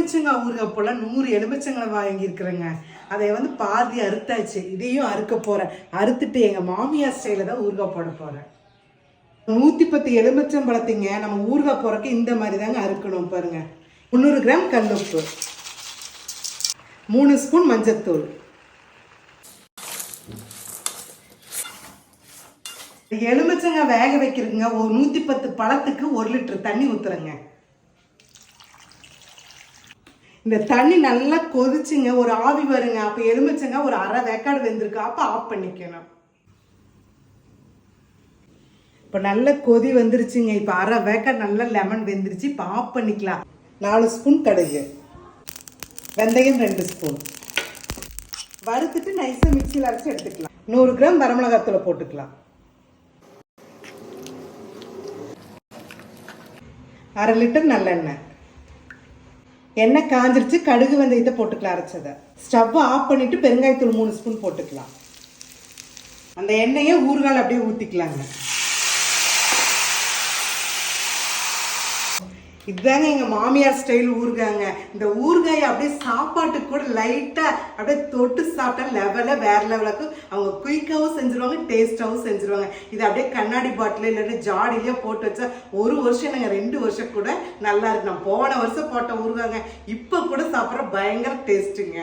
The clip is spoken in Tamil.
எலுமிச்சங்காய் ஊறுகாய் போல 100 எலுமிச்சங்களை வாங்கியிருக்கிறேங்க. அதை பாதி அறுத்தாச்சு. இதையும் அறுக்க போறேன். அறுத்துட்டு எங்க மாமியார் ஸ்டைல தான் ஊறுகாய் போட போறேன். 110 எலுமிச்சம்பழத்தைங்க நம்ம ஊறுகாய் போறதுக்கு இந்த மாதிரி தாங்க அறுக்கணும். பாருங்க, 300 கிராம் கல்லுப்பு, 3 ஸ்பூன் மஞ்சத்தூள், எலுமிச்சங்காய் வேக வைக்கிறதுங்க. ஒரு 110 பழத்துக்கு 1 லிட்டர் தண்ணி ஊத்துறேங்க. இந்த தண்ணி நல்லா கொதிச்சுங்க, ஒரு ஆவி வருங்க. அப்ப எலுமிச்சங்காய் ஒரு அரை வேக்காடு வெந்திருக்கு. அப்ப ஆஃப் பண்ணிக்கணும். இப்ப நல்ல கொதி வந்துருச்சுங்க. இப்ப அரை வேக்காடு நல்லா லெமன் வெந்துருச்சு. இப்ப ஆஃப் பண்ணிக்கலாம். 4 ஸ்பூன் கடுகு, வெந்தயம் 2 ஸ்பூன் வறுத்துட்டு நைஸா மிக்சியில் அரைச்சு எடுத்துக்கலாம். 100 கிராம் வரமிளகாத்தூளை போட்டுக்கலாம். 1/2 லிட்டர் நல்லெண்ணெய். எண்ணெய் காஞ்சிருச்சு. கடுகு வெந்தயத்தை போட்டுக்கலாம் அரைச்சதை. ஸ்டவ்வை ஆஃப் பண்ணிட்டு பெருங்காயத்தூள் 3 ஸ்பூன் போட்டுக்கலாம். அந்த எண்ணெயை ஊறுகாய் அப்படியே ஊற்றிக்கலாங்க. இதுதாங்க எங்க மாமியார் ஸ்டைல் ஊறுகாங்க. இந்த ஊறுகாயை அப்படியே சாப்பாட்டுக்கு கூட லைட்டா அப்படியே தொட்டு சாப்பிட்டா லெவல வேற லெவலுக்கு. அவங்க குயிக்காவும் செஞ்சிருவாங்க, டேஸ்டாவும் செஞ்சிருவாங்க. இது அப்படியே கண்ணாடி பாட்டில் இல்லாட்டி ஜாடியிலே போட்டு வச்சா 1 வருஷம் நாங்கள் 2 வருஷம் கூட நல்லா இருக்கு. நான் போன வருஷம் போட்ட ஊறுகாங்க, இப்போ கூட சாப்பிட்ற பயங்கர டேஸ்ட்டுங்க.